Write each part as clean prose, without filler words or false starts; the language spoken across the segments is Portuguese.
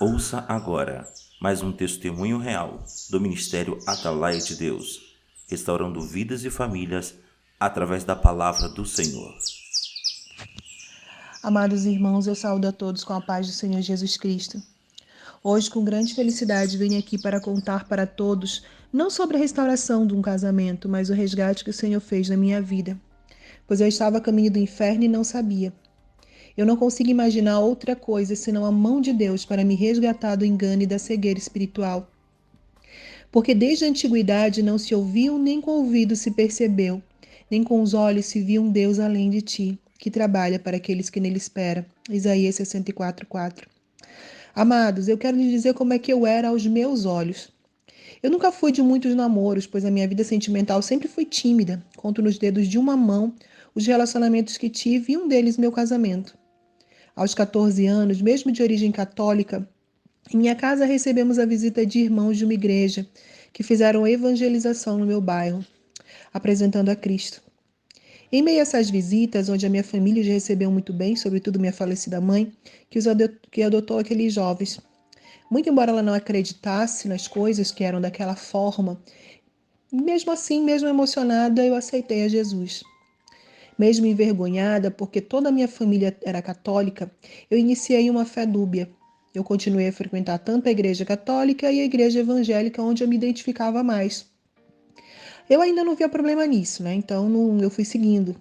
Ouça agora mais um testemunho real do Ministério Atalaia de Deus, restaurando vidas e famílias através da palavra do Senhor. Amados irmãos, eu saúdo a todos com a paz do Senhor Jesus Cristo. Hoje, com grande felicidade, venho aqui para contar para todos, não sobre a restauração de um casamento, mas o resgate que o Senhor fez na minha vida. Pois eu estava a caminho do inferno e não sabia. Eu não consigo imaginar outra coisa senão a mão de Deus para me resgatar do engano e da cegueira espiritual. Porque desde a antiguidade não se ouviu, nem com o ouvido se percebeu, nem com os olhos se viu um Deus além de ti, que trabalha para aqueles que nele esperam. Isaías 64:4. Amados, eu quero lhes dizer como é que eu era aos meus olhos. Eu nunca fui de muitos namoros, pois a minha vida sentimental sempre foi tímida. Conto nos dedos de uma mão os relacionamentos que tive e um deles meu casamento. Aos 14 anos, mesmo de origem católica, em minha casa recebemos a visita de irmãos de uma igreja que fizeram evangelização no meu bairro, apresentando a Cristo. Em meio a essas visitas, onde a minha família os recebeu muito bem, sobretudo minha falecida mãe, que adotou aqueles jovens. Muito embora ela não acreditasse nas coisas que eram daquela forma, mesmo assim, mesmo emocionada, eu aceitei a Jesus. Mesmo envergonhada, porque toda a minha família era católica, eu iniciei uma fé dúbia. Eu continuei a frequentar tanto a igreja católica e a igreja evangélica, onde eu me identificava mais. Eu ainda não via problema nisso, né? Então eu fui seguindo.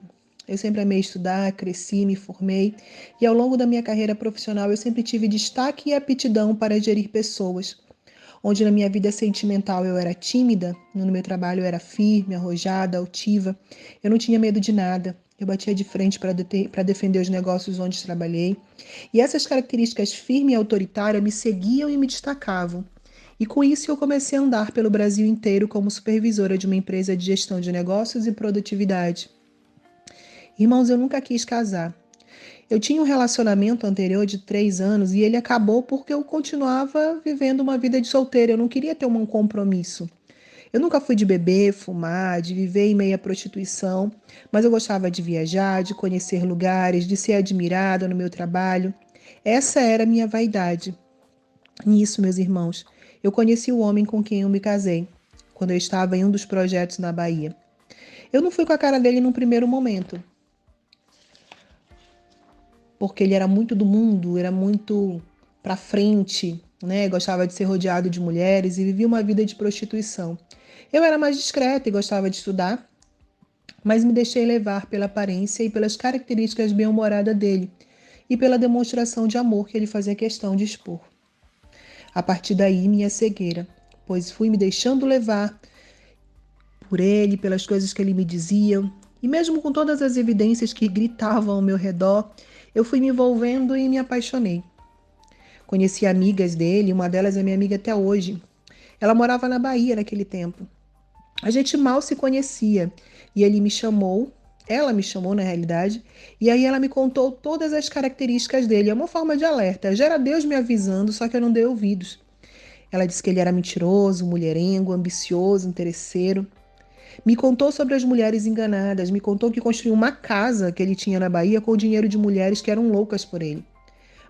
Eu sempre amei estudar, cresci, me formei e ao longo da minha carreira profissional eu sempre tive destaque e aptidão para gerir pessoas. Onde na minha vida sentimental eu era tímida, no meu trabalho eu era firme, arrojada, altiva. Eu não tinha medo de nada. Eu batia de frente para defender os negócios onde trabalhei. E essas características firme e autoritária me seguiam e me destacavam. E com isso eu comecei a andar pelo Brasil inteiro como supervisora de uma empresa de gestão de negócios e produtividade. Irmãos, eu nunca quis casar. Eu tinha um relacionamento anterior de 3 anos e ele acabou porque eu continuava vivendo uma vida de solteira. Eu não queria ter um compromisso. Eu nunca fui de beber, fumar, de viver em meio à prostituição, mas eu gostava de viajar, de conhecer lugares, de ser admirada no meu trabalho. Essa era a minha vaidade. Nisso, meus irmãos, eu conheci o homem com quem eu me casei, quando eu estava em um dos projetos na Bahia. Eu não fui com a cara dele num primeiro momento, porque ele era muito do mundo, era muito para frente, né? Gostava de ser rodeado de mulheres e vivia uma vida de prostituição. Eu era mais discreta e gostava de estudar, mas me deixei levar pela aparência e pelas características bem-humoradas dele e pela demonstração de amor que ele fazia questão de expor. A partir daí, minha cegueira, pois fui me deixando levar por ele, pelas coisas que ele me dizia, e mesmo com todas as evidências que gritavam ao meu redor, eu fui me envolvendo e me apaixonei. Conheci amigas dele, uma delas é minha amiga até hoje. Ela morava na Bahia naquele tempo. A gente mal se conhecia e ele me chamou, ela me chamou na realidade, e aí ela me contou todas as características dele. É uma forma de alerta. Já era Deus me avisando, só que eu não dei ouvidos. Ela disse que ele era mentiroso, mulherengo, ambicioso, interesseiro. Me contou sobre as mulheres enganadas, me contou que construiu uma casa que ele tinha na Bahia com o dinheiro de mulheres que eram loucas por ele.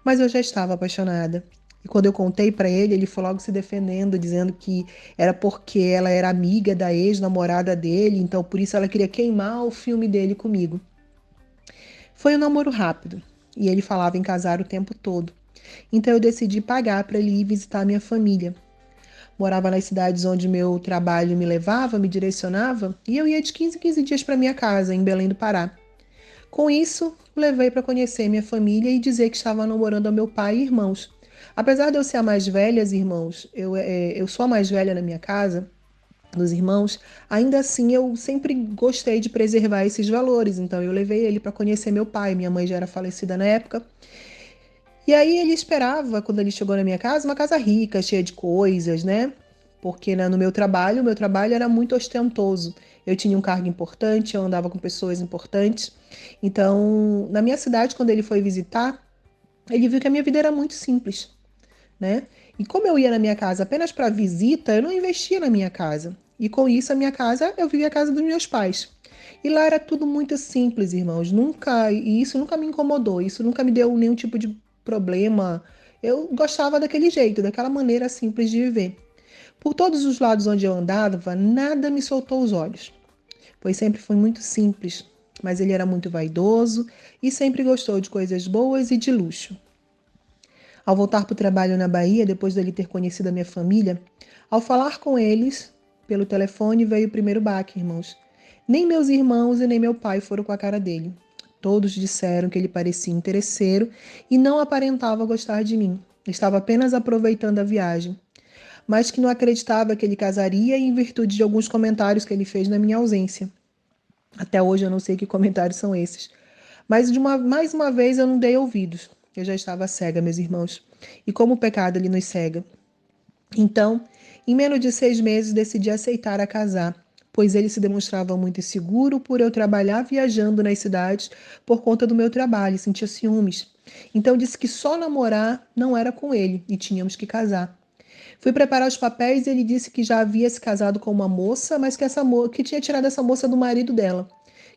Mas eu já estava apaixonada. E quando eu contei para ele, ele foi logo se defendendo, dizendo que era porque ela era amiga da ex-namorada dele, então por isso ela queria queimar o filme dele comigo. Foi um namoro rápido e ele falava em casar o tempo todo. Então eu decidi pagar para ele ir visitar minha família. Morava nas cidades onde meu trabalho me levava, me direcionava, e eu ia de 15 em 15 dias para minha casa, em Belém do Pará. Com isso, levei para conhecer minha família e dizer que estava namorando ao meu pai e irmãos. Apesar de eu ser a mais velha, irmãos, eu sou a mais velha na minha casa, dos irmãos, ainda assim eu sempre gostei de preservar esses valores. Então eu levei ele para conhecer meu pai, minha mãe já era falecida na época. E aí ele esperava, quando ele chegou na minha casa, uma casa rica, cheia de coisas, né? Porque no o meu trabalho era muito ostentoso. Eu tinha um cargo importante, eu andava com pessoas importantes. Então, na minha cidade, quando ele foi visitar, ele viu que a minha vida era muito simples, né? E como eu ia na minha casa apenas para visita, eu não investia na minha casa. E com isso, a minha casa, eu vivia a casa dos meus pais. E lá era tudo muito simples, irmãos. E isso nunca me incomodou, isso nunca me deu nenhum tipo de problema. Eu gostava daquele jeito, daquela maneira simples de viver. Por todos os lados onde eu andava, nada me soltou os olhos, pois sempre fui muito simples, mas ele era muito vaidoso e sempre gostou de coisas boas e de luxo. Ao voltar para o trabalho na Bahia, depois dele ter conhecido a minha família, ao falar com eles pelo telefone veio o primeiro baque, irmãos. Nem meus irmãos e nem meu pai foram com a cara dele. Todos disseram que ele parecia interesseiro e não aparentava gostar de mim. Estava apenas aproveitando a viagem, mas que não acreditava que ele casaria em virtude de alguns comentários que ele fez na minha ausência. Até hoje eu não sei que comentários são esses. Mas mais uma vez eu não dei ouvidos. Eu já estava cega, meus irmãos. E como o pecado ele nos cega. Então, em menos de 6 meses, decidi aceitar a casar, pois ele se demonstrava muito inseguro por eu trabalhar viajando nas cidades por conta do meu trabalho, sentia ciúmes. Então disse que só namorar não era com ele e tínhamos que casar. Fui preparar os papéis e ele disse que já havia se casado com uma moça, mas que tinha tirado essa moça do marido dela.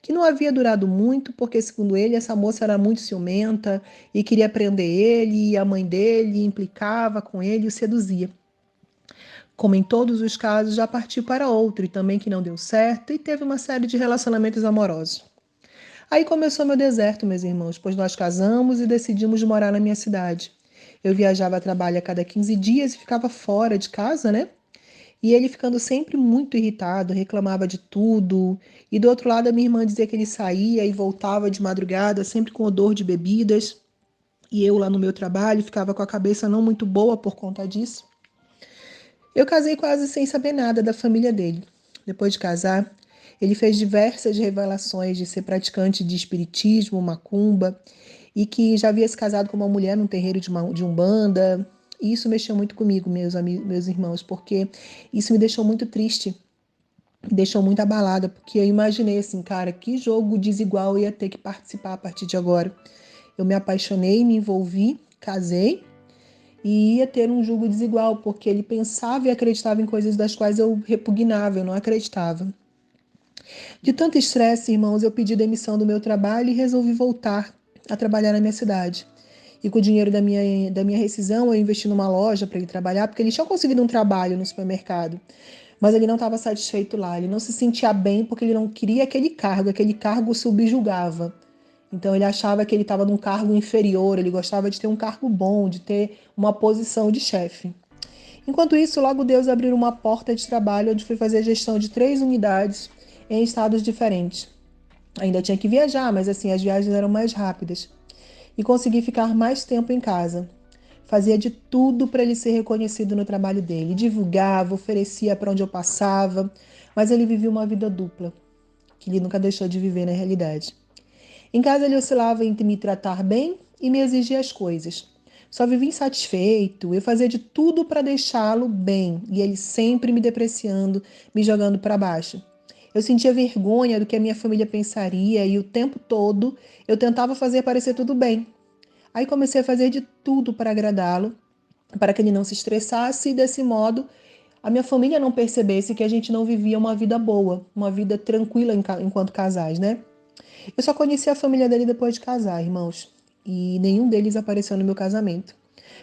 Que não havia durado muito, porque, segundo ele, essa moça era muito ciumenta e queria prender ele, e a mãe dele implicava com ele e o seduzia. Como em todos os casos, já partiu para outro e também que não deu certo e teve uma série de relacionamentos amorosos. Aí começou meu deserto, meus irmãos, pois nós casamos e decidimos morar na minha cidade. Eu viajava a trabalho a cada 15 dias e ficava fora de casa, né? E ele ficando sempre muito irritado, reclamava de tudo. E do outro lado, a minha irmã dizia que ele saía e voltava de madrugada, sempre com odor de bebidas. E eu lá no meu trabalho ficava com a cabeça não muito boa por conta disso. Eu casei quase sem saber nada da família dele. Depois de casar, ele fez diversas revelações de ser praticante de espiritismo, macumba, e que já havia se casado com uma mulher num terreiro de Umbanda. E isso mexeu muito comigo, meus irmãos, porque isso me deixou muito triste, me deixou muito abalada, porque eu imaginei assim, cara, que jogo desigual eu ia ter que participar a partir de agora. Eu me apaixonei, me envolvi, casei, e ia ter um julgo desigual, porque ele pensava e acreditava em coisas das quais eu repugnava, eu não acreditava. De tanto estresse, irmãos, eu pedi demissão do meu trabalho e resolvi voltar a trabalhar na minha cidade. E com o dinheiro da minha rescisão, eu investi numa loja para ele trabalhar, porque ele tinha conseguido um trabalho no supermercado. Mas ele não estava satisfeito lá, ele não se sentia bem porque ele não queria aquele cargo subjugava. Então ele achava que ele estava num cargo inferior, ele gostava de ter um cargo bom, de ter uma posição de chefe. Enquanto isso, logo Deus abriu uma porta de trabalho onde fui fazer a gestão de 3 unidades em estados diferentes. Ainda tinha que viajar, mas assim, as viagens eram mais rápidas. E consegui ficar mais tempo em casa. Fazia de tudo para ele ser reconhecido no trabalho dele. Divulgava, oferecia para onde eu passava, mas ele vivia uma vida dupla, que ele nunca deixou de viver na realidade. Em casa ele oscilava entre me tratar bem e me exigir as coisas. Só vivia insatisfeito, eu fazia de tudo para deixá-lo bem e ele sempre me depreciando, me jogando para baixo. Eu sentia vergonha do que a minha família pensaria e o tempo todo eu tentava fazer parecer tudo bem. Aí comecei a fazer de tudo para agradá-lo, para que ele não se estressasse e desse modo a minha família não percebesse que a gente não vivia uma vida boa, uma vida tranquila enquanto casais, né? Eu só conheci a família dele depois de casar, irmãos, e nenhum deles apareceu no meu casamento.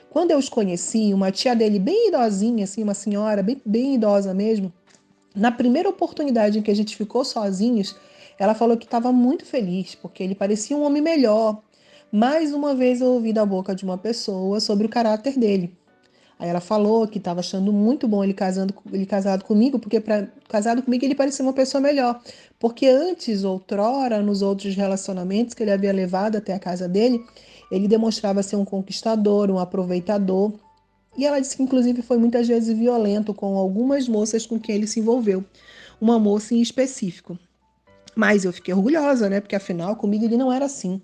Quando eu os conheci, uma tia dele bem idosinha, assim, uma senhora bem idosa mesmo, na primeira oportunidade em que a gente ficou sozinhos, ela falou que estava muito feliz, porque ele parecia um homem melhor. Mais uma vez eu ouvi da boca de uma pessoa sobre o caráter dele. Aí ela falou que estava achando muito bom ele casado comigo, porque casado comigo ele parecia uma pessoa melhor. Porque antes, outrora, nos outros relacionamentos que ele havia levado até a casa dele, ele demonstrava ser um conquistador, um aproveitador. E ela disse que, inclusive, foi muitas vezes violento com algumas moças com quem ele se envolveu. Uma moça em específico. Mas eu fiquei orgulhosa, né? Porque afinal, comigo ele não era assim.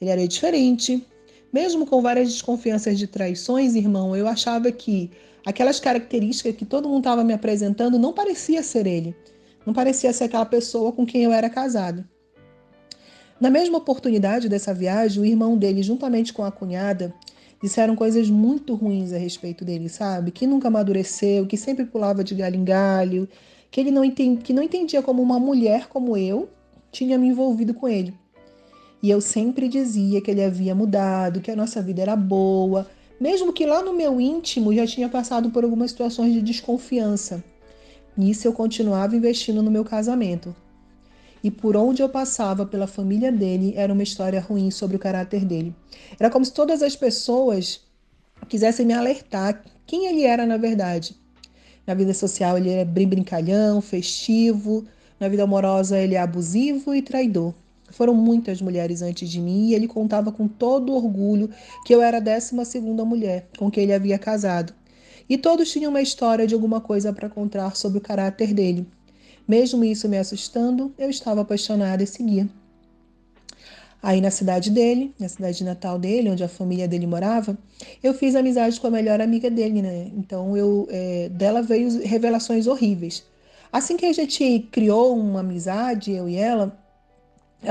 Ele era diferente. Mesmo com várias desconfianças de traições, irmão, eu achava que aquelas características que todo mundo estava me apresentando não parecia ser ele. Não parecia ser aquela pessoa com quem eu era casado. Na mesma oportunidade dessa viagem, o irmão dele, juntamente com a cunhada, disseram coisas muito ruins a respeito dele, sabe? Que nunca amadureceu, que sempre pulava de galho em galho, que não entendia como uma mulher como eu tinha me envolvido com ele. E eu sempre dizia que ele havia mudado, que a nossa vida era boa, mesmo que lá no meu íntimo já tinha passado por algumas situações de desconfiança. Nisso eu continuava investindo no meu casamento. E por onde eu passava pela família dele, era uma história ruim sobre o caráter dele. Era como se todas as pessoas quisessem me alertar quem ele era na verdade. Na vida social ele é bem brincalhão, festivo. Na vida amorosa ele é abusivo e traidor. Foram muitas mulheres antes de mim e ele contava com todo orgulho que eu era a 12ª mulher com quem ele havia casado. E todos tinham uma história de alguma coisa para contar sobre o caráter dele. Mesmo isso me assustando, eu estava apaixonada e seguia. Aí na cidade dele, na cidade natal dele, onde a família dele morava, eu fiz amizade com a melhor amiga dele, né? Então dela veio revelações horríveis. Assim que a gente criou uma amizade, eu e ela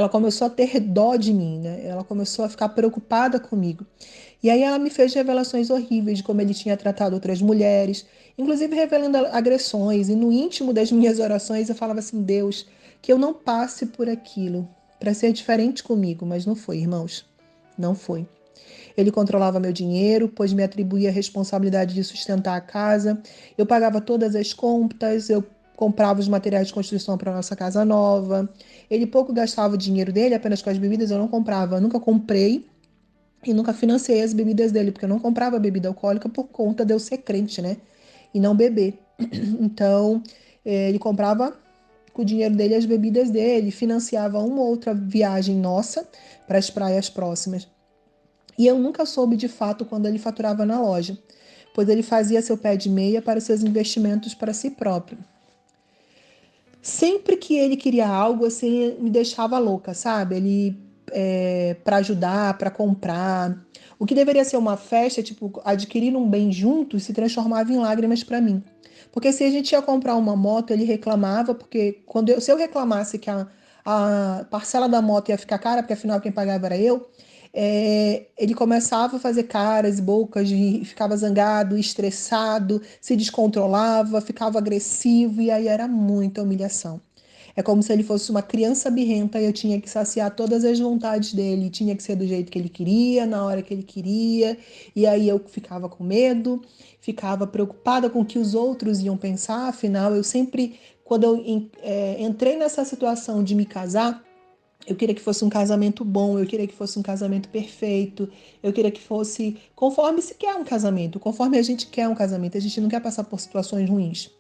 começou a ter dó de mim, né? Ela começou a ficar preocupada comigo. E aí ela me fez revelações horríveis de como ele tinha tratado outras mulheres, inclusive revelando agressões. E no íntimo das minhas orações eu falava assim: Deus, que eu não passe por aquilo para ser diferente comigo, mas não foi, irmãos. Não foi. Ele controlava meu dinheiro, pois me atribuía a responsabilidade de sustentar a casa. Eu pagava todas as contas, eu comprava os materiais de construção para nossa casa nova. Ele pouco gastava o dinheiro dele apenas com as bebidas, eu não comprava. Eu nunca comprei e nunca financei as bebidas dele, porque eu não comprava bebida alcoólica por conta de eu ser crente, né? E não beber. Então, ele comprava com o dinheiro dele as bebidas dele, financiava uma ou outra viagem nossa para as praias próximas. E eu nunca soube de fato quando ele faturava na loja, pois ele fazia seu pé de meia para seus investimentos para si próprio. Sempre que ele queria algo, assim, me deixava louca, sabe? Ele, para ajudar, para comprar. O que deveria ser uma festa, tipo, adquirir um bem juntos, se transformava em lágrimas para mim. Porque se a gente ia comprar uma moto, ele reclamava, porque se eu reclamasse que a parcela da moto ia ficar cara, porque afinal quem pagava era eu, ele começava a fazer caras e bocas, e ficava zangado, estressado, se descontrolava, ficava agressivo, e aí era muita humilhação. É como se ele fosse uma criança birrenta e eu tinha que saciar todas as vontades dele, tinha que ser do jeito que ele queria, na hora que ele queria, e aí eu ficava com medo, ficava preocupada com o que os outros iam pensar, afinal, eu sempre, quando eu entrei nessa situação de me casar, eu queria que fosse um casamento bom, eu queria que fosse um casamento perfeito, eu queria que fosse conforme se quer um casamento, conforme a gente quer um casamento, a gente não quer passar por situações ruins.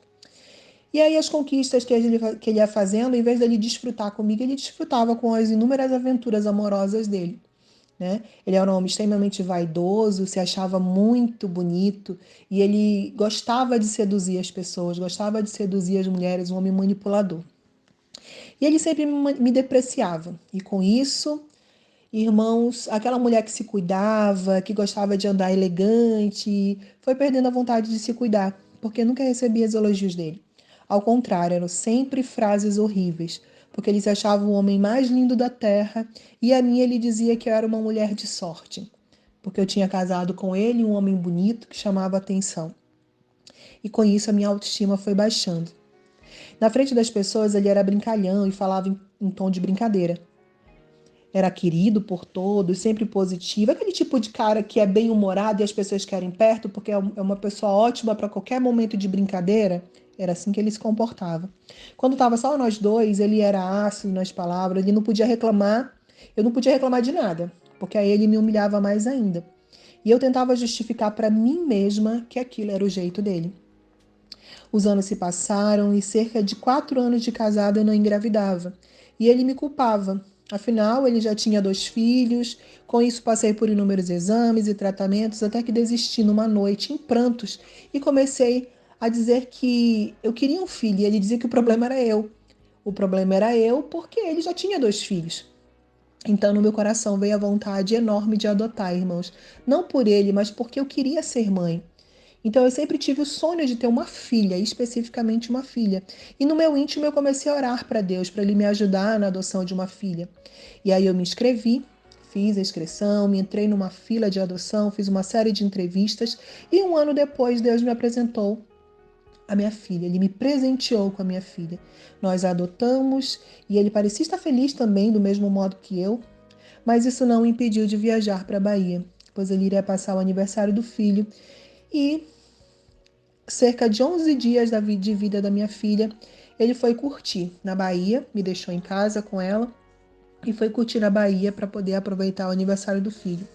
E aí as conquistas que ele ia fazendo, em vez dele desfrutar comigo, ele desfrutava com as inúmeras aventuras amorosas dele. Né? Ele era um homem extremamente vaidoso, se achava muito bonito e ele gostava de seduzir as pessoas, gostava de seduzir as mulheres, um homem manipulador. E ele sempre me depreciava. E com isso, irmãos, aquela mulher que se cuidava, que gostava de andar elegante, foi perdendo a vontade de se cuidar, porque nunca recebia os elogios dele. Ao contrário, eram sempre frases horríveis, porque ele se achava o homem mais lindo da terra e a mim ele dizia que eu era uma mulher de sorte, porque eu tinha casado com ele, um homem bonito que chamava atenção. E com isso a minha autoestima foi baixando. Na frente das pessoas ele era brincalhão e falava em tom de brincadeira. Era querido por todos, sempre positivo. Aquele tipo de cara que é bem-humorado e as pessoas querem perto porque é uma pessoa ótima para qualquer momento de brincadeira. Era assim que ele se comportava. Quando estava só nós dois, ele era ácido nas palavras, ele não podia reclamar. Eu não podia reclamar de nada, porque aí ele me humilhava mais ainda. E eu tentava justificar para mim mesma que aquilo era o jeito dele. Os anos se passaram e cerca de 4 anos de casado eu não engravidava. E ele me culpava. Afinal, ele já tinha 2 filhos. Com isso, passei por inúmeros exames e tratamentos até que desisti numa noite em prantos e comecei a dizer que eu queria um filho. E ele dizia que o problema era eu. O problema era eu porque ele já tinha 2 filhos. Então, no meu coração veio a vontade enorme de adotar, irmãos. Não por ele, mas porque eu queria ser mãe. Então eu sempre tive o sonho de ter uma filha, especificamente uma filha. E no meu íntimo eu comecei a orar para Deus, para Ele me ajudar na adoção de uma filha. E aí eu me inscrevi, fiz a inscrição, me entrei numa fila de adoção, fiz uma série de entrevistas e um ano depois Deus me apresentou a minha filha. Ele me presenteou com a minha filha. Nós a adotamos e ele parecia estar feliz também, do mesmo modo que eu, mas isso não o impediu de viajar para a Bahia. pois ele iria passar o aniversário do filho. E cerca de 11 dias de vida da minha filha, ele foi curtir na Bahia, me deixou em casa com ela e foi curtir na Bahia para poder aproveitar o aniversário do filho.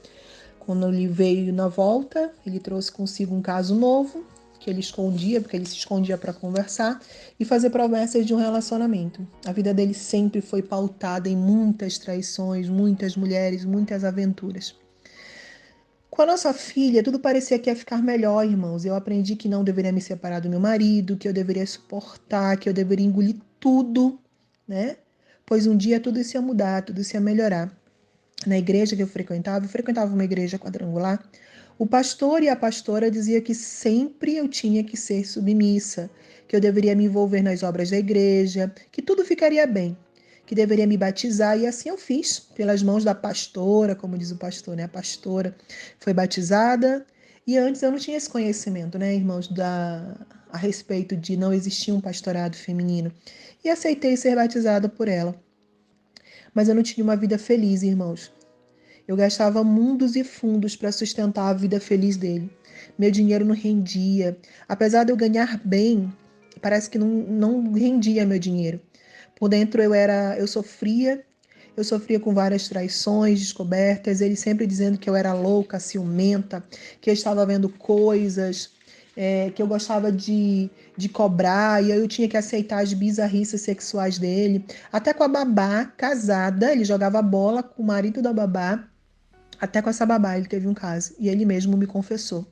Quando ele veio na volta, ele trouxe consigo um caso novo, que ele escondia, porque ele se escondia para conversar e fazer promessas de um relacionamento. A vida dele sempre foi pautada em muitas traições, muitas mulheres, muitas aventuras. Com a nossa filha, tudo parecia que ia ficar melhor, irmãos. Eu aprendi que não deveria me separar do meu marido, que eu deveria suportar, que eu deveria engolir tudo, né? Pois um dia tudo isso ia mudar, tudo isso ia melhorar. Na igreja que eu frequentava uma igreja quadrangular, o pastor e a pastora diziam que sempre eu tinha que ser submissa, que eu deveria me envolver nas obras da igreja, que tudo ficaria bem, que deveria me batizar, e assim eu fiz, pelas mãos da pastora, como diz o pastor, né? A pastora foi batizada, e antes eu não tinha esse conhecimento, né, irmãos, a respeito de não existir um pastorado feminino, e aceitei ser batizada por ela. Mas eu não tinha uma vida feliz, irmãos. Eu gastava mundos e fundos para sustentar a vida feliz dele. Meu dinheiro não rendia. Apesar de eu ganhar bem, parece que não rendia meu dinheiro. Por dentro eu sofria com várias traições, descobertas, ele sempre dizendo que eu era louca, ciumenta, que eu estava vendo coisas, que eu gostava de cobrar, e eu tinha que aceitar as bizarrices sexuais dele. Até com a babá casada, ele jogava bola com o marido da babá. Até com essa babá ele teve um caso, e ele mesmo me confessou.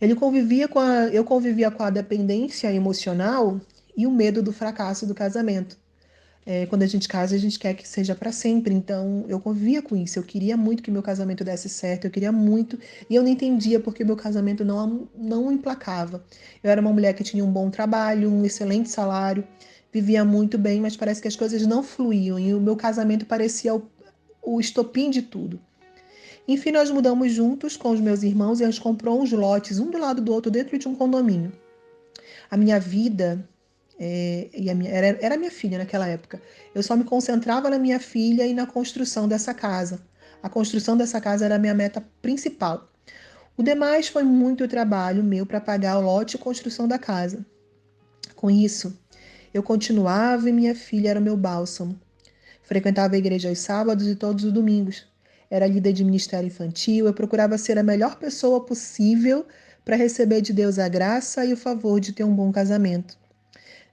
Eu convivia com a dependência emocional e o medo do fracasso do casamento. Quando a gente casa, a gente quer que seja para sempre. Então, eu convivia com isso. Eu queria muito que meu casamento desse certo. Eu queria muito. E eu não entendia porque meu casamento não emplacava. Eu era uma mulher que tinha um bom trabalho, um excelente salário, vivia muito bem, mas parece que as coisas não fluíam. E o meu casamento parecia o estopim de tudo. Enfim, nós mudamos juntos com os meus irmãos e a gente comprou uns lotes, um do lado do outro, dentro de um condomínio. A minha vida era minha filha naquela época. Eu só me concentrava na minha filha e na construção dessa casa. A construção dessa casa era a minha meta principal. O demais foi muito trabalho meu para pagar o lote e construção da casa. Com isso, eu continuava e minha filha era o meu bálsamo. Frequentava a igreja aos sábados e todos os domingos. Era líder de ministério infantil, eu procurava ser a melhor pessoa possível para receber de Deus a graça e o favor de ter um bom casamento.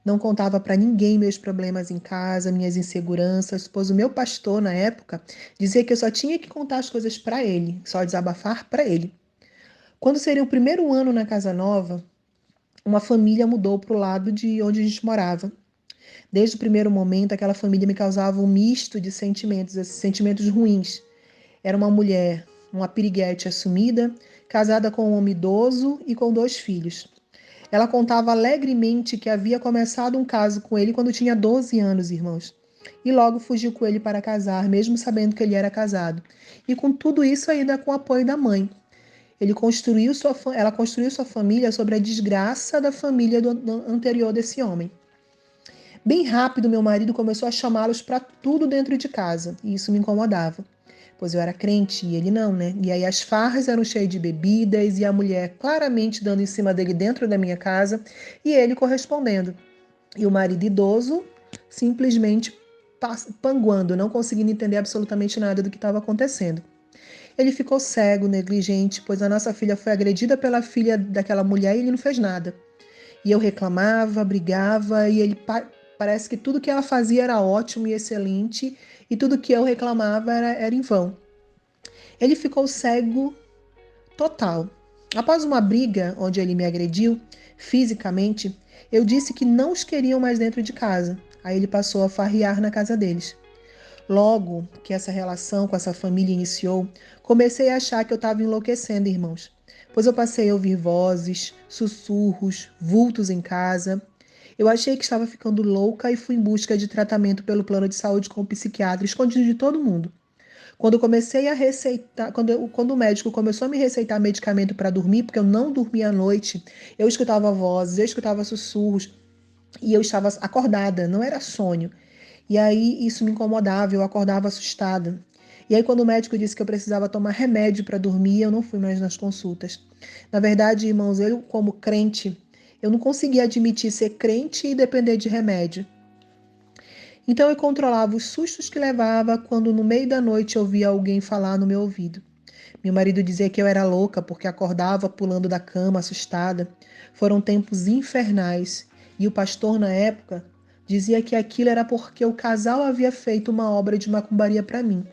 Não contava para ninguém meus problemas em casa, minhas inseguranças, pois o meu pastor, na época, dizia que eu só tinha que contar as coisas para ele, só desabafar para ele. Quando seria o primeiro ano na casa nova, uma família mudou para o lado de onde a gente morava. Desde o primeiro momento, aquela família me causava um misto de sentimentos, esses sentimentos ruins. Era uma mulher, uma piriguete assumida, casada com um homem idoso e com 2 filhos. Ela contava alegremente que havia começado um caso com ele quando tinha 12 anos, irmãos. E logo fugiu com ele para casar, mesmo sabendo que ele era casado. E com tudo isso ainda com o apoio da mãe. Ela construiu sua família sobre a desgraça da família anterior desse homem. Bem rápido, meu marido começou a chamá-los para tudo dentro de casa, e isso me incomodava, pois eu era crente e ele não, né? E aí as farras eram cheias de bebidas e a mulher claramente dando em cima dele dentro da minha casa e ele correspondendo. E o marido idoso simplesmente panguando, não conseguindo entender absolutamente nada do que estava acontecendo. Ele ficou cego, negligente, pois a nossa filha foi agredida pela filha daquela mulher e ele não fez nada. E eu reclamava, brigava, e ele parece que tudo que ela fazia era ótimo e excelente, e tudo que eu reclamava era em vão. Ele ficou cego total. Após uma briga onde ele me agrediu fisicamente, eu disse que não os queriam mais dentro de casa. Aí ele passou a farrear na casa deles. Logo que essa relação com essa família iniciou, comecei a achar que eu estava enlouquecendo, irmãos. Pois eu passei a ouvir vozes, sussurros, vultos em casa. Eu achei que estava ficando louca e fui em busca de tratamento pelo plano de saúde com o psiquiatra, escondido de todo mundo. Quando eu comecei a receitar, quando o médico começou a me receitar medicamento para dormir, porque eu não dormia à noite, eu escutava vozes, eu escutava sussurros e eu estava acordada, não era sonho. E aí isso me incomodava, eu acordava assustada. E aí, quando o médico disse que eu precisava tomar remédio para dormir, eu não fui mais nas consultas. Na verdade, irmãos, eu, como crente, eu não conseguia admitir ser crente e depender de remédio. Então, eu controlava os sustos que levava quando, no meio da noite, eu ouvia alguém falar no meu ouvido. Meu marido dizia que eu era louca porque acordava pulando da cama, assustada. Foram tempos infernais. E o pastor, na época, dizia que aquilo era porque o casal havia feito uma obra de macumbaria para mim.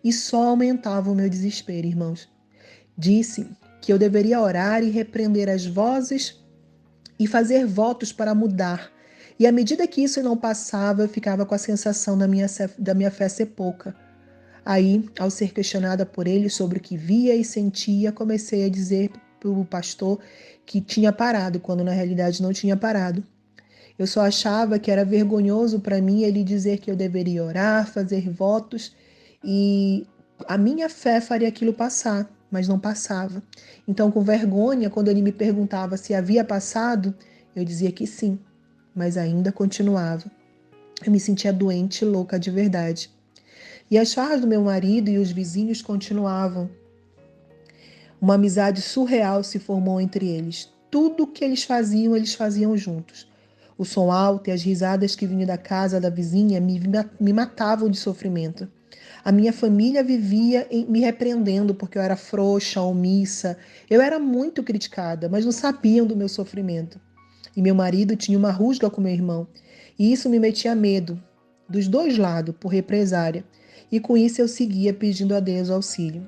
E só aumentava o meu desespero, irmãos. Disse que eu deveria orar e repreender as vozes e fazer votos para mudar. E à medida que isso não passava, eu ficava com a sensação da minha fé ser pouca. Aí, ao ser questionada por ele sobre o que via e sentia, comecei a dizer para o pastor que tinha parado, quando na realidade não tinha parado. Eu só achava que era vergonhoso para mim ele dizer que eu deveria orar, fazer votos e a minha fé faria aquilo passar, mas não passava. Então, com vergonha, quando ele me perguntava se havia passado, eu dizia que sim, mas ainda continuava. Eu me sentia doente e louca de verdade. E as farras do meu marido e os vizinhos continuavam. Uma amizade surreal se formou entre eles. Tudo o que eles faziam juntos. O som alto e as risadas que vinham da casa da vizinha me matavam de sofrimento. A minha família vivia me repreendendo porque eu era frouxa, omissa. Eu era muito criticada, mas não sabiam do meu sofrimento. E meu marido tinha uma rusga com meu irmão. E isso me metia medo, dos dois lados, por represária. E com isso eu seguia pedindo a Deus auxílio.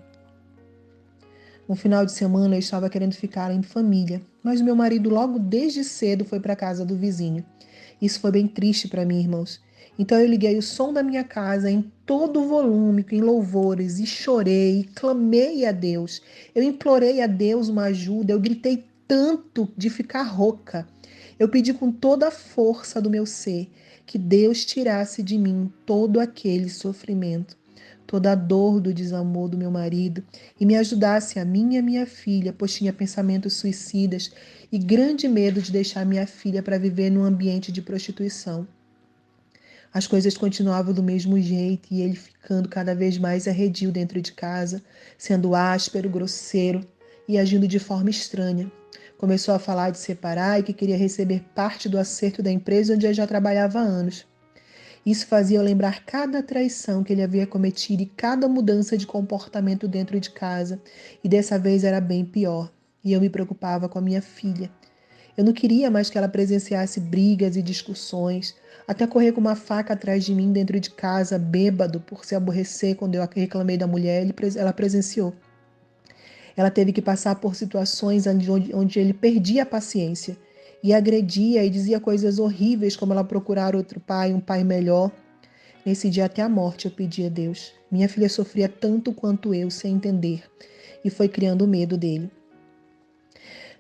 No final de semana eu estava querendo ficar em família, mas meu marido logo desde cedo foi para a casa do vizinho. Isso foi bem triste para mim, irmãos. Então eu liguei o som da minha casa em todo o volume, em louvores, e chorei, e clamei a Deus. Eu implorei a Deus uma ajuda, eu gritei tanto de ficar rouca. Eu pedi com toda a força do meu ser que Deus tirasse de mim todo aquele sofrimento, toda a dor do desamor do meu marido e me ajudasse a mim e a minha filha, pois tinha pensamentos suicidas e grande medo de deixar minha filha para viver num ambiente de prostituição. As coisas continuavam do mesmo jeito e ele ficando cada vez mais arredio dentro de casa, sendo áspero, grosseiro e agindo de forma estranha. Começou a falar de separar e que queria receber parte do acerto da empresa onde eu já trabalhava há anos. Isso fazia eu lembrar cada traição que ele havia cometido e cada mudança de comportamento dentro de casa. E dessa vez era bem pior. E eu me preocupava com a minha filha. Eu não queria mais que ela presenciasse brigas e discussões, até correr com uma faca atrás de mim dentro de casa, bêbado, por se aborrecer quando eu reclamei da mulher, ela presenciou. Ela teve que passar por situações onde ele perdia a paciência e agredia e dizia coisas horríveis, como ela procurar outro pai, um pai melhor. Nesse dia até a morte eu pedi a Deus. Minha filha sofria tanto quanto eu, sem entender, e foi criando medo dele.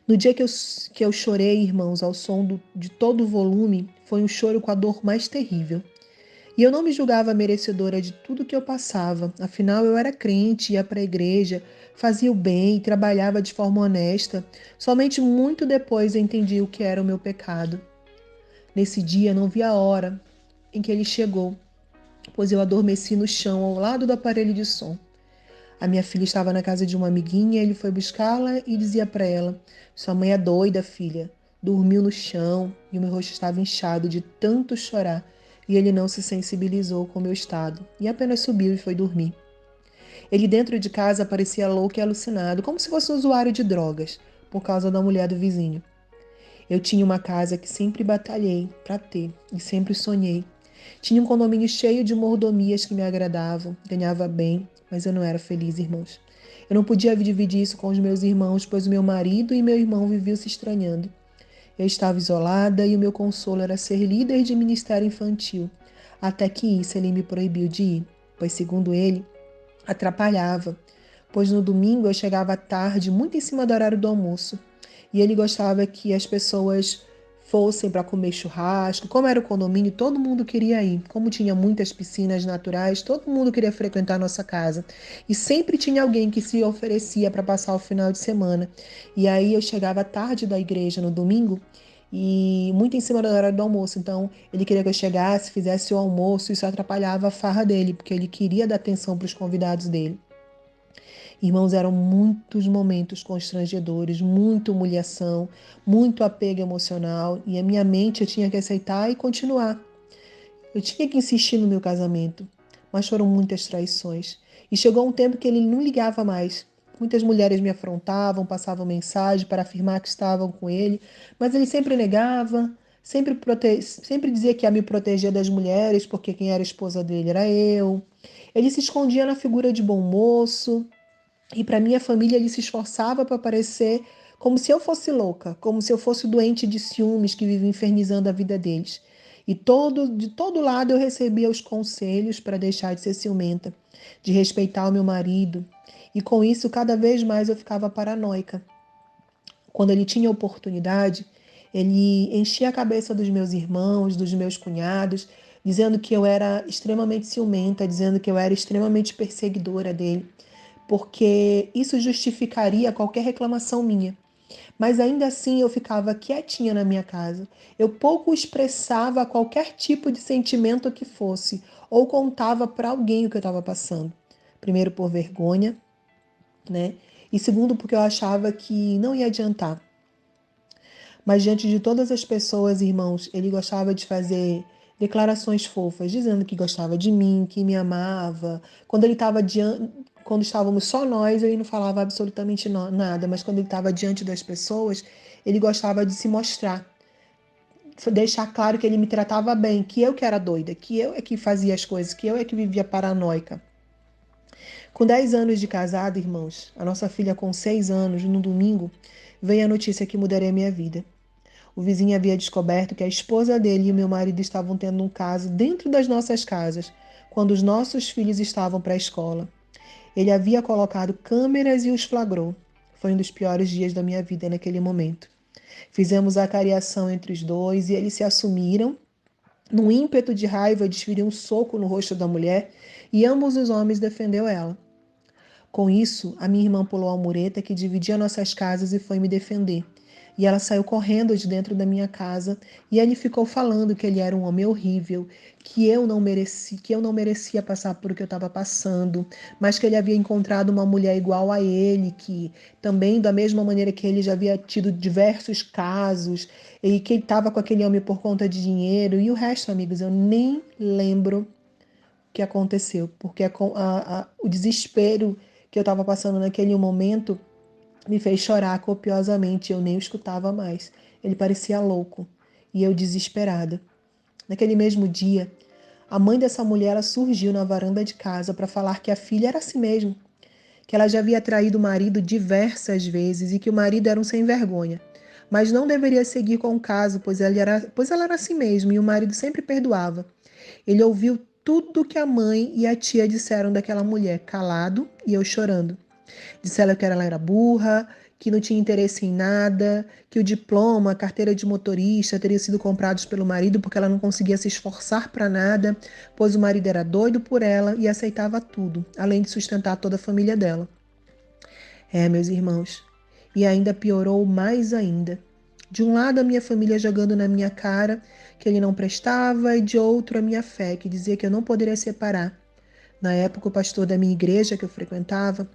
No dia que eu chorei, irmãos, ao som de todo o volume, foi um choro com a dor mais terrível. E eu não me julgava merecedora de tudo que eu passava. Afinal, eu era crente, ia para a igreja, fazia o bem, trabalhava de forma honesta. Somente muito depois eu entendi o que era o meu pecado. Nesse dia, não vi a hora em que ele chegou, pois eu adormeci no chão ao lado do aparelho de som. A minha filha estava na casa de uma amiguinha, ele foi buscá-la e dizia para ela: "Sua mãe é doida, filha. Dormiu no chão", e o meu rosto estava inchado de tanto chorar, e ele não se sensibilizou com o meu estado, e apenas subiu e foi dormir. Ele dentro de casa parecia louco e alucinado, como se fosse um usuário de drogas, por causa da mulher do vizinho. Eu tinha uma casa que sempre batalhei para ter e sempre sonhei. Tinha um condomínio cheio de mordomias que me agradavam, ganhava bem, mas eu não era feliz, irmãos. Eu não podia dividir isso com os meus irmãos, pois o meu marido e meu irmão viviam se estranhando. Eu estava isolada e o meu consolo era ser líder de ministério infantil, até que isso ele me proibiu de ir, pois, segundo ele, atrapalhava, pois no domingo eu chegava tarde, muito em cima do horário do almoço, e ele gostava que as pessoas fossem para comer churrasco. Como era o condomínio, todo mundo queria ir. Como tinha muitas piscinas naturais, todo mundo queria frequentar a nossa casa. E sempre tinha alguém que se oferecia para passar o final de semana. E aí eu chegava tarde da igreja no domingo e muito em cima da hora do almoço. Então, ele queria que eu chegasse, fizesse o almoço, isso atrapalhava a farra dele, porque ele queria dar atenção para os convidados dele. Irmãos, eram muitos momentos constrangedores, muita humilhação, muito apego emocional, e a minha mente eu tinha que aceitar e continuar. Eu tinha que insistir no meu casamento, mas foram muitas traições. E chegou um tempo que ele não ligava mais. Muitas mulheres me afrontavam, passavam mensagem para afirmar que estavam com ele, mas ele sempre negava, sempre dizia que ia me proteger das mulheres, porque quem era esposa dele era eu. Ele se escondia na figura de bom moço, e para minha família ele se esforçava para parecer como se eu fosse louca, como se eu fosse doente de ciúmes que vivia infernizando a vida deles. E de todo lado eu recebia os conselhos para deixar de ser ciumenta, de respeitar o meu marido. E com isso, cada vez mais eu ficava paranoica. Quando ele tinha oportunidade, ele enchia a cabeça dos meus irmãos, dos meus cunhados, dizendo que eu era extremamente ciumenta, dizendo que eu era extremamente perseguidora dele, porque isso justificaria qualquer reclamação minha. Mas ainda assim eu ficava quietinha na minha casa. Eu pouco expressava qualquer tipo de sentimento que fosse, ou contava para alguém o que eu estava passando. Primeiro por vergonha, né? E segundo porque eu achava que não ia adiantar. Mas diante de todas as pessoas, irmãos, ele gostava de fazer declarações fofas, dizendo que gostava de mim, que me amava. Quando estávamos só nós, ele não falava absolutamente nada, mas quando ele estava diante das pessoas, ele gostava de se mostrar, deixar claro que ele me tratava bem, que eu que era doida, que eu é que fazia as coisas, que eu é que vivia paranoica. Com 10 anos de casado, irmãos, a nossa filha com 6 anos, no domingo, veio a notícia que mudaria a minha vida. O vizinho havia descoberto que a esposa dele e o meu marido estavam tendo um caso dentro das nossas casas, quando os nossos filhos estavam para a escola. Ele havia colocado câmeras e os flagrou. Foi um dos piores dias da minha vida naquele momento. Fizemos a cariação entre os dois e eles se assumiram. Num ímpeto de raiva, desferiu um soco no rosto da mulher e ambos os homens defendeu ela. Com isso, a minha irmã pulou a mureta que dividia nossas casas e foi me defender. E ela saiu correndo de dentro da minha casa e ele ficou falando que ele era um homem horrível, que eu não merecia passar por o que eu estava passando, mas que ele havia encontrado uma mulher igual a ele, que também da mesma maneira que ele já havia tido diversos casos e que ele estava com aquele homem por conta de dinheiro e o resto, amigos, eu nem lembro o que aconteceu, porque o desespero que eu estava passando naquele momento me fez chorar copiosamente. Eu nem o escutava mais. Ele parecia louco e eu desesperada. Naquele mesmo dia, a mãe dessa mulher ela surgiu na varanda de casa para falar que a filha era assim mesmo, que ela já havia traído o marido diversas vezes e que o marido era um sem vergonha. Mas não deveria seguir com o caso, pois ela era assim mesmo e o marido sempre perdoava. Ele ouviu tudo que a mãe e a tia disseram daquela mulher, calado e eu chorando. Disseram que ela era burra, que não tinha interesse em nada, que o diploma, a carteira de motorista teriam sido comprados pelo marido porque ela não conseguia se esforçar para nada, pois o marido era doido por ela e aceitava tudo, além de sustentar toda a família dela. Meus irmãos, e ainda piorou mais ainda. De um lado, a minha família jogando na minha cara que ele não prestava, e de outro, a minha fé, que dizia que eu não poderia separar. Na época, o pastor da minha igreja que eu frequentava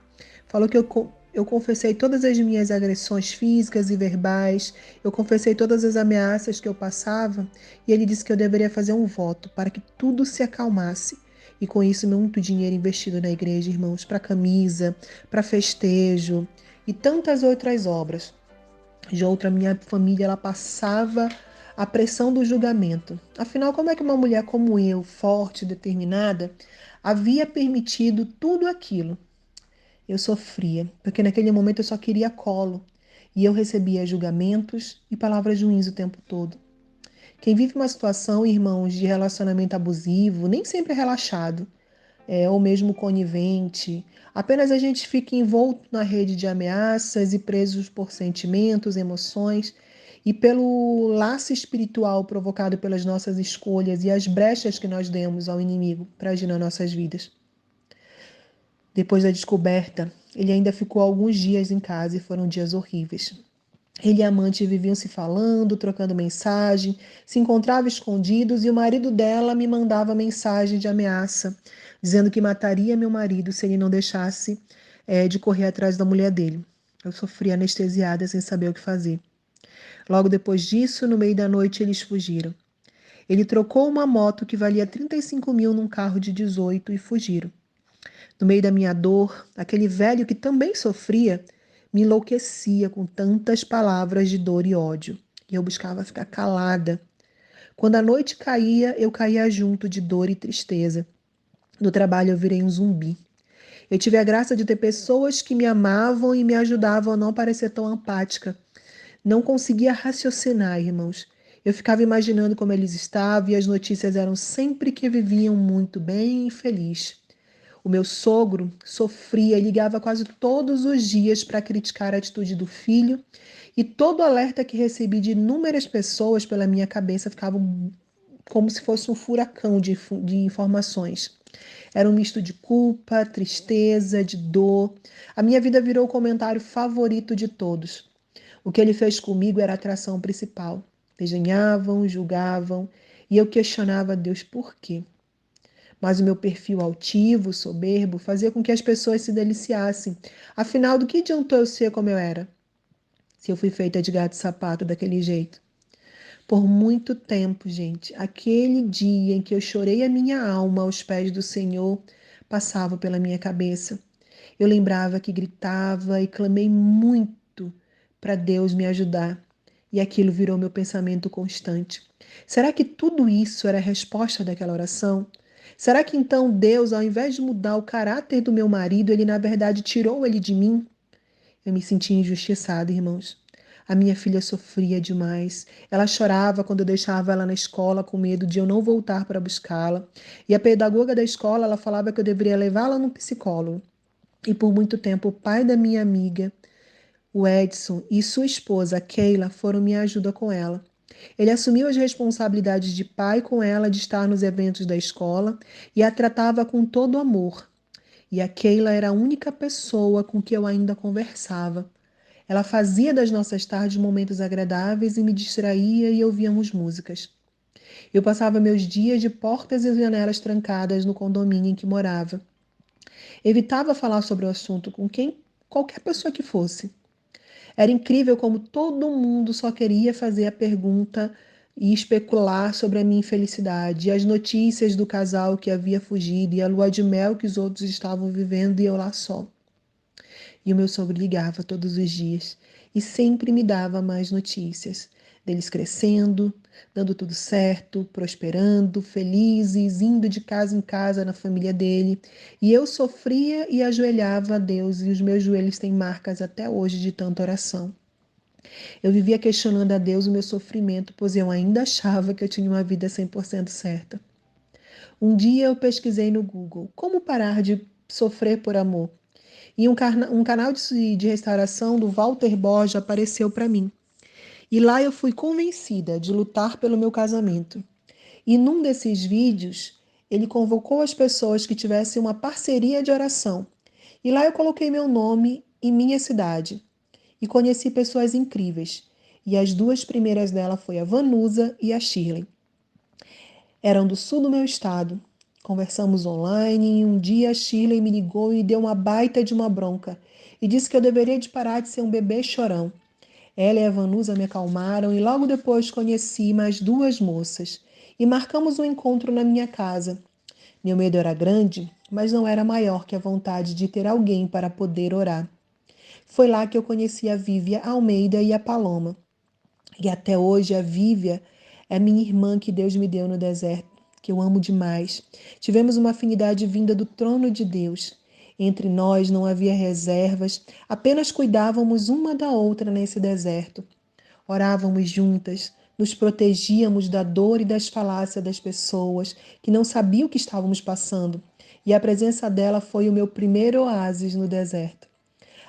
falou que eu confessei todas as minhas agressões físicas e verbais, eu confessei todas as ameaças que eu passava, e ele disse que eu deveria fazer um voto para que tudo se acalmasse. E com isso, muito dinheiro investido na igreja, irmãos, para camisa, para festejo e tantas outras obras. De outra, minha família ela passava a pressão do julgamento. Afinal, como é que uma mulher como eu, forte, determinada, havia permitido tudo aquilo? Eu sofria, porque naquele momento eu só queria colo, e eu recebia julgamentos e palavras ruins o tempo todo. Quem vive uma situação, irmãos, de relacionamento abusivo, nem sempre é relaxado, ou mesmo conivente. Apenas a gente fica envolto na rede de ameaças e presos por sentimentos, emoções e pelo laço espiritual provocado pelas nossas escolhas e as brechas que nós demos ao inimigo para agir nas nossas vidas. Depois da descoberta, ele ainda ficou alguns dias em casa e foram dias horríveis. Ele e a amante viviam se falando, trocando mensagem, se encontravam escondidos e o marido dela me mandava mensagem de ameaça, dizendo que mataria meu marido se ele não deixasse de correr atrás da mulher dele. Eu sofri anestesiada sem saber o que fazer. Logo depois disso, no meio da noite, eles fugiram. Ele trocou uma moto que valia 35 mil num carro de 18 e fugiram. No meio da minha dor, aquele velho que também sofria me enlouquecia com tantas palavras de dor e ódio. E eu buscava ficar calada. Quando a noite caía, eu caía junto de dor e tristeza. No trabalho eu virei um zumbi. Eu tive a graça de ter pessoas que me amavam e me ajudavam a não parecer tão apática. Não conseguia raciocinar, irmãos. Eu ficava imaginando como eles estavam e as notícias eram sempre que viviam muito bem e feliz. O meu sogro sofria e ligava quase todos os dias para criticar a atitude do filho, e todo alerta que recebi de inúmeras pessoas pela minha cabeça ficava como se fosse um furacão de informações. Era um misto de culpa, tristeza, de dor. A minha vida virou o comentário favorito de todos. O que ele fez comigo era a atração principal. Desdenhavam, julgavam, e eu questionava a Deus por quê. Mas o meu perfil altivo, soberbo, fazia com que as pessoas se deliciassem. Afinal, do que adiantou eu ser como eu era, se eu fui feita de gato e sapato daquele jeito? Por muito tempo, gente, aquele dia em que eu chorei a minha alma aos pés do Senhor passava pela minha cabeça. Eu lembrava que gritava e clamei muito para Deus me ajudar. E aquilo virou meu pensamento constante. Será que tudo isso era a resposta daquela oração? Será que então Deus, ao invés de mudar o caráter do meu marido, ele na verdade tirou ele de mim? Eu me sentia injustiçada, irmãos. A minha filha sofria demais. Ela chorava quando eu deixava ela na escola com medo de eu não voltar para buscá-la. E a pedagoga da escola, ela falava que eu deveria levá-la no psicólogo. E por muito tempo, o pai da minha amiga, o Edson, e sua esposa, a Keila, foram minha ajuda com ela. Ele assumiu as responsabilidades de pai com ela, de estar nos eventos da escola e a tratava com todo amor. E a Keila era a única pessoa com que eu ainda conversava. Ela fazia das nossas tardes momentos agradáveis e me distraía e ouvíamos músicas. Eu passava meus dias de portas e janelas trancadas no condomínio em que morava. Evitava falar sobre o assunto com qualquer pessoa que fosse. Era incrível como todo mundo só queria fazer a pergunta e especular sobre a minha infelicidade, e as notícias do casal que havia fugido, e a lua de mel que os outros estavam vivendo, e eu lá só. E o meu sogro ligava todos os dias e sempre me dava mais notícias deles crescendo, dando tudo certo, prosperando, felizes, indo de casa em casa na família dele. E eu sofria e ajoelhava a Deus, e os meus joelhos têm marcas até hoje de tanta oração. Eu vivia questionando a Deus o meu sofrimento, pois eu ainda achava que eu tinha uma vida 100% certa. Um dia eu pesquisei no Google como parar de sofrer por amor. E um canal de restauração do Walter Borges apareceu para mim. E lá eu fui convencida de lutar pelo meu casamento. E num desses vídeos, ele convocou as pessoas que tivessem uma parceria de oração. E lá eu coloquei meu nome e minha cidade. E conheci pessoas incríveis. E as duas primeiras dela foi a Vanusa e a Shirley. Eram do sul do meu estado. Conversamos online e um dia a Shirley me ligou e deu uma baita de uma bronca e disse que eu deveria de parar de ser um bebê chorão. Ela e a Vanusa me acalmaram e logo depois conheci mais duas moças e marcamos um encontro na minha casa. Meu medo era grande, mas não era maior que a vontade de ter alguém para poder orar. Foi lá que eu conheci a Vívia Almeida e a Paloma. E até hoje a Vívia é minha irmã que Deus me deu no deserto, que eu amo demais. Tivemos uma afinidade vinda do trono de Deus. Entre nós não havia reservas, apenas cuidávamos uma da outra nesse deserto. Orávamos juntas, nos protegíamos da dor e das falácias das pessoas que não sabiam o que estávamos passando. E a presença dela foi o meu primeiro oásis no deserto.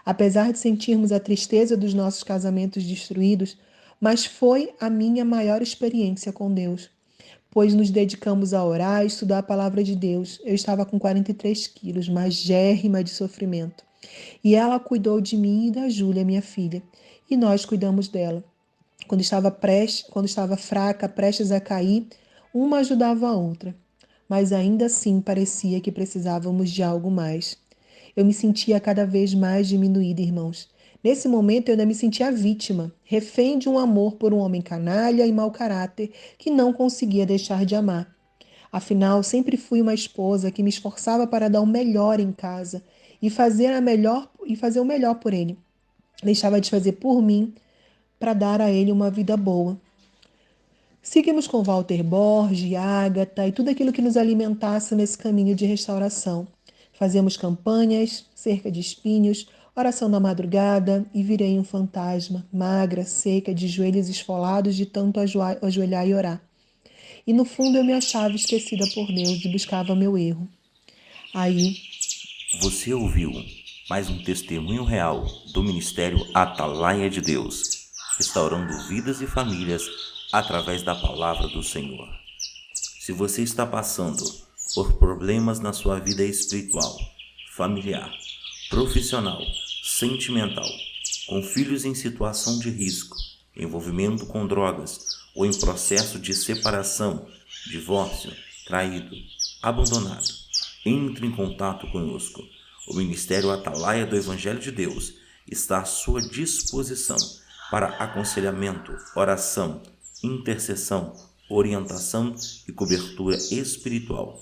Apesar de sentirmos a tristeza dos nossos casamentos destruídos, mas foi a minha maior experiência com Deus, pois nos dedicamos a orar e estudar a palavra de Deus. Eu estava com 43 quilos, magérrima de sofrimento. E ela cuidou de mim e da Júlia, minha filha, e nós cuidamos dela. Quando estava fraca, prestes a cair, uma ajudava a outra. Mas ainda assim parecia que precisávamos de algo mais. Eu me sentia cada vez mais diminuída, irmãos. Nesse momento eu ainda me sentia vítima, refém de um amor por um homem canalha e mau caráter que não conseguia deixar de amar. Afinal, sempre fui uma esposa que me esforçava para dar o melhor em casa e fazer o melhor por ele. Deixava de fazer por mim para dar a ele uma vida boa. Seguimos com Walter Borges, Ágata e tudo aquilo que nos alimentasse nesse caminho de restauração. Fazemos campanhas, cerca de espinhos, oração na madrugada e virei um fantasma, magra, seca, de joelhos esfolados de tanto ajoelhar e orar. E no fundo eu me achava esquecida por Deus e buscava meu erro. Aí, Você ouviu mais um testemunho real do Ministério Atalaia de Deus, restaurando vidas e famílias através da palavra do Senhor. Se você está passando por problemas na sua vida espiritual, familiar, profissional, sentimental, com filhos em situação de risco, envolvimento com drogas ou em processo de separação, divórcio, traído, abandonado, entre em contato conosco. O Ministério Atalaia do Evangelho de Deus está à sua disposição para aconselhamento, oração, intercessão, orientação e cobertura espiritual.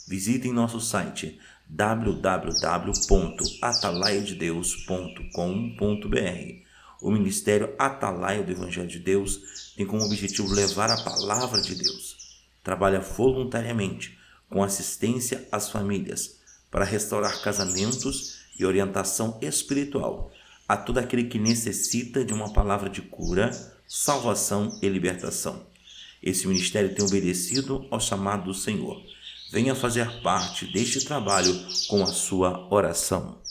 Visitem nosso site www.atalaiadedeus.com.br. O Ministério Atalaia do Evangelho de Deus tem como objetivo levar a palavra de Deus. Trabalha voluntariamente com assistência às famílias para restaurar casamentos e orientação espiritual a todo aquele que necessita de uma palavra de cura, salvação e libertação. Esse ministério tem obedecido ao chamado do Senhor. Venha fazer parte deste trabalho com a sua oração.